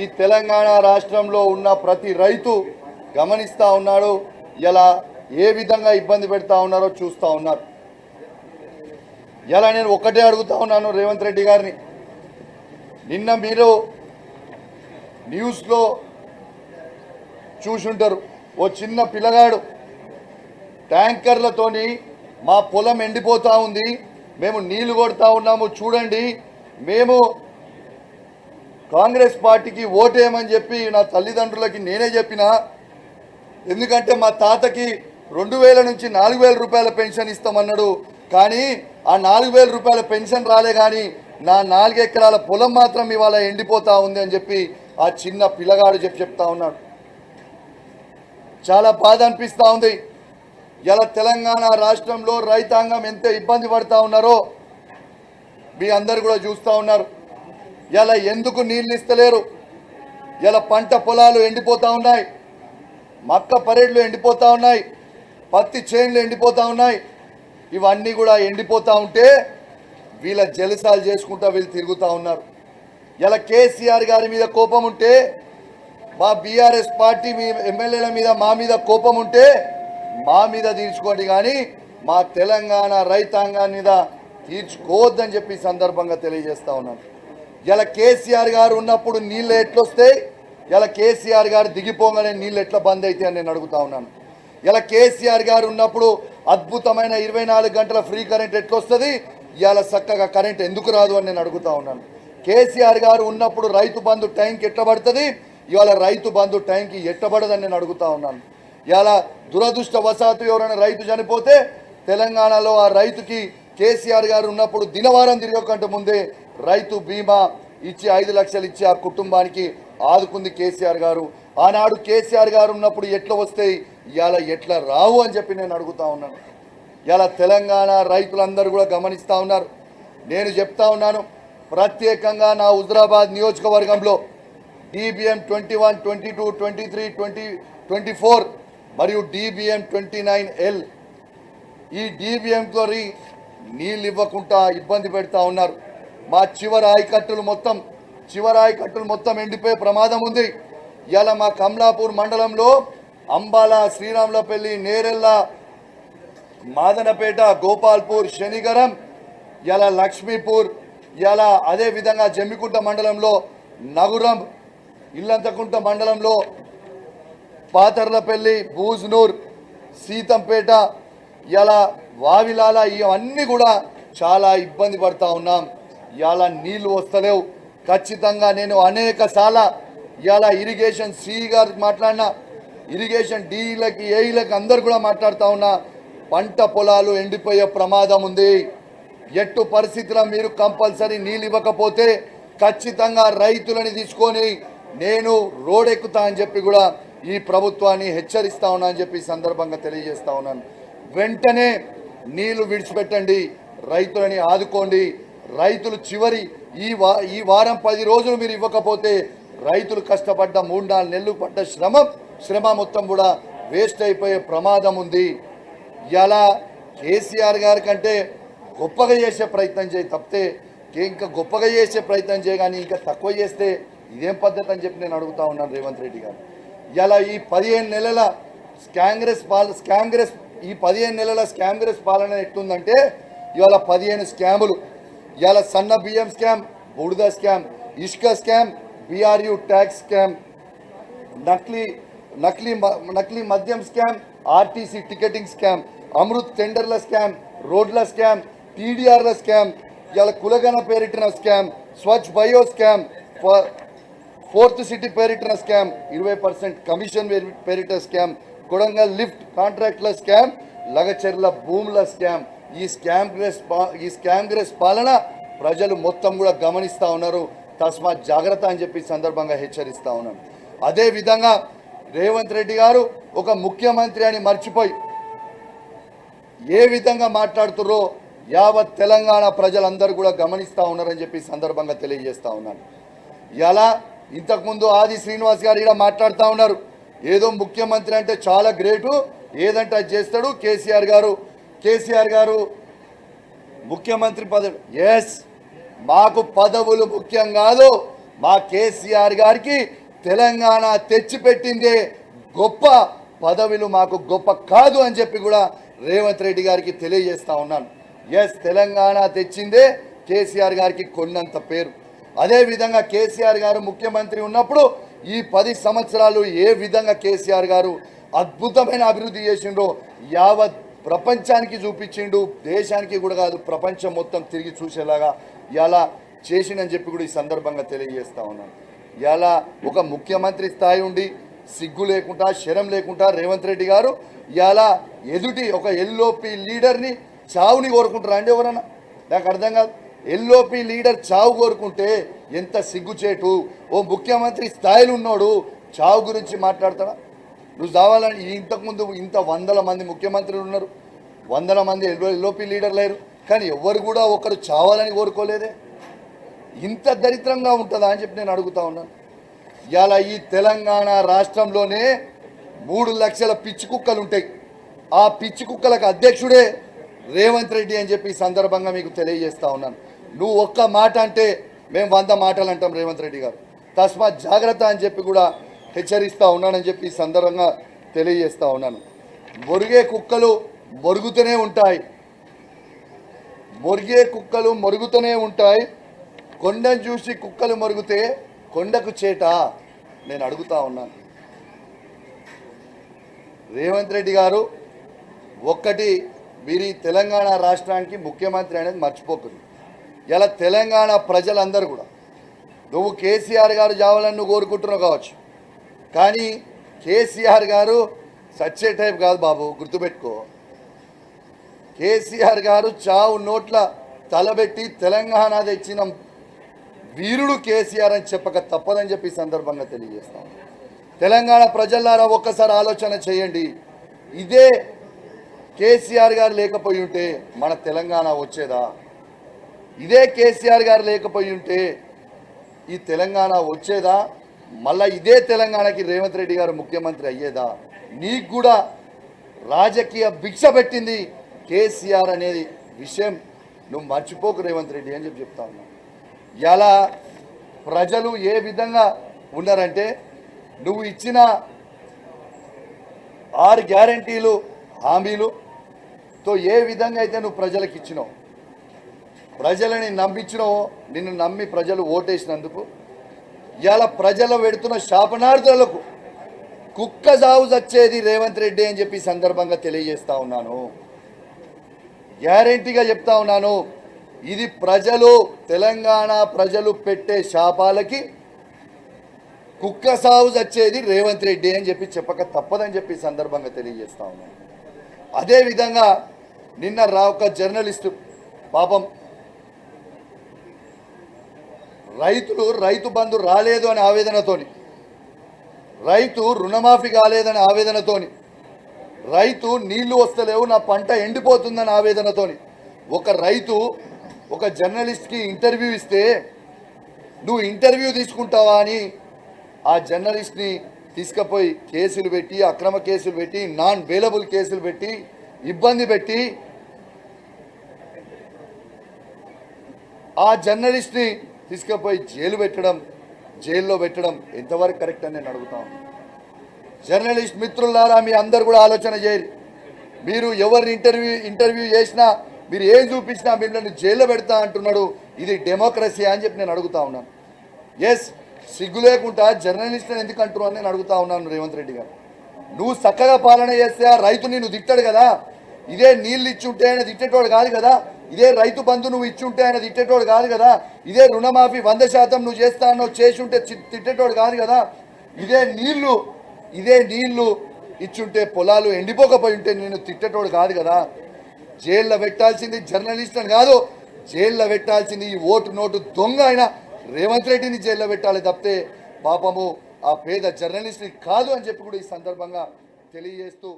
ఈ తెలంగాణ రాష్ట్రంలో ఉన్న ప్రతి రైతు గమనిస్తా ఉన్నాడు. ఇలా ఏ విధంగా ఇబ్బంది పెడతా ఉన్నారో చూస్తూ ఉన్నారు. ఇలా నేను ఒక్కటే అడుగుతా ఉన్నాను రేవంత్ రెడ్డి గారిని, నిన్న మీరు న్యూస్లో చూసుంటారు, ఓ చిన్న పిల్లగాడు ట్యాంకర్లతోని మా పొలం ఎండిపోతూ ఉంది, మేము నీళ్లు కొడతా ఉన్నాము, చూడండి మేము కాంగ్రెస్ పార్టీకి ఓటేయమని చెప్పి నా తల్లిదండ్రులకి నేనే చెప్పిన. ఎందుకంటే మా తాతకి 2000 నుంచి 4000 రూపాయల పెన్షన్ ఇస్తామన్నాడు, కానీ ఆ 4000 రూపాయల పెన్షన్ రాలే, కానీ నా 4 ఎకరాల పొలం మాత్రం ఇవాళ ఎండిపోతా ఉంది అని చెప్పి ఆ చిన్న పిల్లగాడు చెప్తా ఉన్నాడు. చాలా బాధ అనిపిస్తూ ఉంది. ఇలా తెలంగాణ రాష్ట్రంలో రైతాంగం ఎంత ఇబ్బంది పడతా ఉన్నారో మీ అందరు కూడా చూస్తూ ఉన్నారు. ఇలా ఎందుకు నీళ్ళు ఇస్తలేరు, ఇలా పంట పొలాలు ఎండిపోతూ ఉన్నాయి, మక్క పరేడ్లు ఎండిపోతూ ఉన్నాయి, పత్తి చేన్లు ఎండిపోతూ ఉన్నాయి. ఇవన్నీ కూడా ఎండిపోతూ ఉంటే వీళ్ళ జలసాలు చేసుకుంటూ వీళ్ళు తిరుగుతూ ఉన్నారు. ఇలా కేసీఆర్ గారి మీద కోపం ఉంటే, మా బీఆర్ఎస్ పార్టీ మీ ఎమ్మెల్యేల మీద మా మీద కోపం ఉంటే మా మీద తీర్చుకోండి, కానీ మా తెలంగాణ రైతాంగాన్ని మీద తీర్చుకోవద్దని చెప్పి సందర్భంగా తెలియజేస్తా ఉన్నాను. ఇలా కేసీఆర్ గారు ఉన్నప్పుడు నీళ్ళు ఎట్లొస్తాయి, ఇలా కేసీఆర్ గారు దిగిపోగానే నీళ్ళు ఎట్లా బంద్ అయితే అని నేను అడుగుతా ఉన్నాను. ఇలా కేసీఆర్ గారు ఉన్నప్పుడు అద్భుతమైన 24 గంటల ఫ్రీ కరెంట్ ఎట్లొస్తుంది, ఇవాళ చక్కగా కరెంట్ ఎందుకు రాదు అని నేను అడుగుతా ఉన్నాను. కేసీఆర్ గారు ఉన్నప్పుడు రైతు బంధు టైంకి ఎట్లా పడుతుంది, ఇవాళ రైతు బంధు టైంకి ఎట్టబడదని నేను అడుగుతా ఉన్నాను. ఇవాళ దురదృష్టవశాత్తు ఎవరైనా రైతు చనిపోతే తెలంగాణలో ఆ రైతుకి కేసీఆర్ గారు ఉన్నప్పుడు దినవారం తిరగకంటే ముందే రైతు బీమా ఇచ్చి 5 లక్షలు ఇచ్చి ఆ కుటుంబానికి ఆదుకుంది కేసీఆర్ గారు. ఆనాడు కేసీఆర్ గారు ఉన్నప్పుడు ఎట్లా వస్తాయి, ఇవాళ ఎట్లా రావు అని చెప్పి నేను అడుగుతా ఉన్నాను. ఇలా తెలంగాణ రైతులందరూ కూడా గమనిస్తూ ఉన్నారు. నేను చెప్తా ఉన్నాను, ప్రత్యేకంగా నా హుజరాబాద్ నియోజకవర్గంలో DBM 21, 22, 23, 24 మరియు DBM 29L ఈ DBMతో నీళ్ళు ఇవ్వకుండా ఇబ్బంది పెడతా ఉన్నారు. మా చివరి ఆయకట్టులు మొత్తం ఎండిపోయే ప్రమాదం ఉంది. ఇలా మా కమలాపూర్ మండలంలో అంబాల, శ్రీరాములపల్లి, నేరెళ్ళ, మాదనపేట, గోపాల్పూర్, శనిగరం, ఇలా లక్ష్మీపూర్, ఇలా అదేవిధంగా జమ్మికుంట మండలంలో నగురం, ఇల్లంతకుంట మండలంలో పాతర్లపల్లి, బూజ్నూర్, సీతంపేట, ఇలా వావిలాల, ఇవన్నీ కూడా చాలా ఇబ్బంది పడతా ఉన్నాం. ఇలా నీళ్లు వస్తలేవు. ఖచ్చితంగా నేను అనేక సార్లు ఇలా ఇరిగేషన్ సి గారు మాట్లాడినా, ఇరిగేషన్ డీలకి, ఏఈలకి అందరు కూడా మాట్లాడుతూ ఉన్నా, పంట పొలాలు ఎండిపోయే ప్రమాదం ఉంది. ఎట్టు పరిస్థితుల్లో మీరు కంపల్సరీ నీళ్ళు ఇవ్వకపోతే ఖచ్చితంగా రైతులని తీసుకొని నేను రోడ్ ఎక్కుతా అని చెప్పి కూడా ఈ ప్రభుత్వాన్ని హెచ్చరిస్తా ఉన్నా అని చెప్పి సందర్భంగా తెలియజేస్తా ఉన్నాను. వెంటనే నీళ్లు విడిచిపెట్టండి, రైతులని ఆదుకోండి. రైతులు చివరి ఈ వారం 10 రోజులు మీరు ఇవ్వకపోతే రైతులు కష్టపడ్డ 3-4 నెలలు పడ్డ శ్రమ మొత్తం కూడా వేస్ట్ అయిపోయే ప్రమాదం ఉంది. ఇలా కేసీఆర్ గారి కంటే గొప్పగా చేసే ప్రయత్నం చేయి తప్పితే ఇంకా గొప్పగా చేసే ప్రయత్నం చేయ, కానీ ఇంకా తక్కువ చేస్తే ఇదేం పద్ధతి అని చెప్పి నేను అడుగుతా ఉన్నాను రేవంత్ రెడ్డి గారు. ఇలా ఈ 15 నెలల కాంగ్రెస్ పాలన ఎట్లుందంటే, ఇవాళ 15 స్కాములు. ఇవాళ సన్న బియ్యం స్కామ్, బుడిద స్కామ్, ఇసుక స్కామ్, BRU ట్యాక్స్ స్కామ్, నకిలీ మద్యం scam, RTC ticketing scam, Amrut టెండర్ల స్కామ్, రోడ్ల స్కామ్, TDRల స్కామ్, ఇవాళ కులగన పేరిటిన scam, Swachh bio scam, 4th city పేరిటిన స్కామ్, 20% కమిషన్ పేరిట స్కామ్, కొడంగల్ లిఫ్ట్ కాంట్రాక్ట్ల స్కామ్, లగచెర్ల భూముల స్కామ్. ఈ స్కామ్గ్రెస్ పాలన ప్రజలు మొత్తం కూడా గమనిస్తూ ఉన్నారు. తస్మాత్ జాగ్రత్త అని చెప్పి సందర్భంగా హెచ్చరిస్తూ ఉన్నాను. అదేవిధంగా రేవంత్ రెడ్డి గారు ఒక ముఖ్యమంత్రి అని మర్చిపోయి ఏ విధంగా మాట్లాడుతుర్రో యావత్ తెలంగాణ ప్రజలందరూ కూడా గమనిస్తూ ఉన్నారని చెప్పి సందర్భంగా తెలియజేస్తూ ఉన్నాను. ఇలా ఇంతకుముందు ఆది శ్రీనివాస్ గారు ఇలా మాట్లాడుతూ ఉన్నారు, ఏదో ముఖ్యమంత్రి అంటే చాలా గ్రేటు, ఏదంటే అది చేస్తాడు కేసీఆర్ గారు ముఖ్యమంత్రి పదవి. ఎస్, మాకు పదవులు ముఖ్యం కాదు, మా కేసీఆర్ గారికి తెలంగాణ తెచ్చిపెట్టిందే గొప్ప, పదవులు మాకు గొప్ప కాదు అని చెప్పి కూడా రేవంత్ రెడ్డి గారికి తెలియజేస్తా ఉన్నాను. ఎస్, తెలంగాణ తెచ్చిందే కేసీఆర్ గారికి కొన్నంత పేరు. అదేవిధంగా కేసీఆర్ గారు ముఖ్యమంత్రి ఉన్నప్పుడు ఈ 10 సంవత్సరాలు ఏ విధంగా కేసీఆర్ గారు అద్భుతమైన అభివృద్ధి చేసిండో యావత్ ప్రపంచానికి చూపించిండు. దేశానికి కూడా కాదు, ప్రపంచం మొత్తం తిరిగి చూసేలాగా ఇలా చేసిండని చెప్పి కూడా ఈ సందర్భంగా తెలియజేస్తా ఉన్నాను. ఇలా ఒక ముఖ్యమంత్రి స్థాయి ఉండి సిగ్గు లేకుండా, శరం లేకుండా రేవంత్ రెడ్డి గారు ఇలా ఎదుటి ఒక ఎల్ఓపి లీడర్ని చావుని కోరుకుంటారా అండి ఎవరన్నా? నాకు అర్థం కాదు. ఎల్ఓపి లీడర్ చావు కోరుకుంటే ఎంత సిగ్గుచేటు. ఓ ముఖ్యమంత్రి స్థాయిలో ఉన్నాడు చావు గురించి మాట్లాడతాడా? నువ్వు చావాలని ఇంతకుముందు ఇంత 100 మంది ముఖ్యమంత్రులు ఉన్నారు, 100 మంది ఎల్ఓపి లీడర్ లేరు, కానీ ఎవరు కూడా ఒకరు చావాలని కోరుకోలేదే. ఇంత దరిద్రంగా ఉంటుందా అని చెప్పి నేను అడుగుతా ఉన్నాను. ఇలా ఈ తెలంగాణ రాష్ట్రంలోనే 3 లక్షల పిచ్చి కుక్కలు ఉంటాయి. ఆ పిచ్చి కుక్కలకు అధ్యక్షుడే రేవంత్ రెడ్డి అని చెప్పి ఈ సందర్భంగా మీకు తెలియజేస్తా ఉన్నాను. నువ్వు ఒక్క మాట అంటే మేము 100 మాటలు అంటాం రేవంత్ రెడ్డి గారు. తస్మాత్ జాగ్రత్త అని చెప్పి కూడా హెచ్చరిస్తూ ఉన్నానని చెప్పి ఈ సందర్భంగా తెలియజేస్తా ఉన్నాను. మొరిగే కుక్కలు మొరుగుతూనే ఉంటాయి, మొరిగే కుక్కలు మొరుగుతూనే ఉంటాయి. కొండను చూసి కుక్కలు మొరుగుతే కొండకు చేట. నేను అడుగుతా ఉన్నాను, రేవంత్ రెడ్డి గారు ఒక్కటి, మీరు తెలంగాణ రాష్ట్రానికి ముఖ్యమంత్రి అనేది మర్చిపోతుంది. ఇలా తెలంగాణ ప్రజలందరూ కూడా నువ్వు కేసీఆర్ గారు చావాలని నువ్వు కోరుకుంటున్నావు కావచ్చు, కానీ కేసీఆర్ గారు సచ్చే టైప్ కాదు బాబు, గుర్తుపెట్టుకో. కేసీఆర్ గారు చావు నోట్ల తలబెట్టి తెలంగాణ తెచ్చిన వీరుడు కేసీఆర్ అని చెప్పక తప్పదని చెప్పి సందర్భంగా తెలియజేస్తాం. తెలంగాణ ప్రజలారా ఒక్కసారి ఆలోచన చేయండి. ఇదే కేసీఆర్ గారు లేకపోయి ఉంటే మన తెలంగాణ వచ్చేదా? ఇదే కేసీఆర్ గారు లేకపోయి ఉంటే ఈ తెలంగాణ వచ్చేదా? మళ్ళీ ఇదే తెలంగాణకి రేవంత్ రెడ్డి గారు ముఖ్యమంత్రి అయ్యేదా? నీకు కూడా రాజకీయ భిక్ష పెట్టింది కేసీఆర్ అనేది విషయం నువ్వు మర్చిపోకు రేవంత్ రెడ్డి అని చెప్పి చెప్తా ఉన్నా. ఇలా ప్రజలు ఏ విధంగా ఉన్నారంటే, నువ్వు ఇచ్చిన 6 గ్యారంటీలు హామీలుతో ఏ విధంగా అయితే నువ్వు ప్రజలకు ఇచ్చినావు, ప్రజలని నమ్మించినావో, నిన్ను నమ్మి ప్రజలు ఓటేసినందుకు ఇలా ప్రజలు పెడుతున్న శాపనార్థులకు కుక్క సాగు చచ్చేది రేవంత్ రెడ్డి అని చెప్పి సందర్భంగా తెలియజేస్తా ఉన్నాను. గ్యారంటీగా చెప్తా ఉన్నాను, ఇది ప్రజలు, తెలంగాణ ప్రజలు పెట్టే శాపాలకి కుక్క సాగు చచ్చేది రేవంత్ రెడ్డి అని చెప్పి చెప్పక తప్పదని చెప్పి సందర్భంగా తెలియజేస్తా ఉన్నాను. అదేవిధంగా నిన్న ఒక జర్నలిస్టు పాపం రైతు బంధు రాలేదు అనే ఆవేదనతోని, రైతు రుణమాఫీ కాలేదని ఆవేదనతోని, రైతు నీళ్లు వస్తలేవు నా పంట ఎండిపోతుందని ఆవేదనతోని ఒక రైతు ఒక జర్నలిస్ట్కి ఇంటర్వ్యూ ఇస్తే నువ్వు ఇంటర్వ్యూ తీసుకుంటావా అని ఆ జర్నలిస్ట్ని తీసుకుపోయి కేసులు పెట్టి, అక్రమ కేసులు పెట్టి, నాన్ బెయిలబుల్ కేసులు పెట్టి, ఇబ్బంది పెట్టి ఆ జర్నలిస్ట్ని తీసుకుపోయి జైల్లో పెట్టడం ఎంతవరకు కరెక్ట్ అని నేను అడుగుతాను. జర్నలిస్ట్ మిత్రులారా, మీ అందరు కూడా ఆలోచన చేయరు. మీరు ఎవరిని ఇంటర్వ్యూ చేసినా, మీరు ఏం చూపించినా మిమ్మల్ని జైల్లో పెడతా అంటున్నాడు. ఇది డెమోక్రసీ అని చెప్పి నేను అడుగుతా ఉన్నాను. ఎస్, సిగ్గు లేకుండా జర్నలిస్ట్ని ఎందుకు అంటున్నావు అని నేను అడుగుతా ఉన్నాను. రేవంత్ రెడ్డి గారు, నువ్వు చక్కగా పాలన చేస్తే ఆ రైతు నిన్ను తిట్టాడు కదా. ఇదే నీళ్ళు ఇచ్చుంటే ఆయన తిట్టేటోడు కాదు కదా. ఇదే రైతు బంధు నువ్వు ఇచ్చుంటే ఆయన తిట్టేటోడు కాదు కదా. ఇదే రుణమాఫీ 100% నువ్వు చేస్తా అన్నావు, చేసి ఉంటే తిట్టేటోడు కాదు కదా. ఇదే నీళ్లు ఇచ్చుంటే పొలాలు ఎండిపోకపోయి ఉంటే నేను తిట్టేటోడు కాదు కదా. జైల్లో పెట్టాల్సింది జర్నలిస్ట్ అని కాదు, జైల్లో పెట్టాల్సింది ఈ ఓటు నోటు దొంగ అయినా రేవంత్ రెడ్డిని జైల్లో పెట్టాలి తప్పితే పాపము ఆ పేద జర్నలిస్ట్ని కాదు అని చెప్పి కూడా ఈ సందర్భంగా తెలియజేస్తూ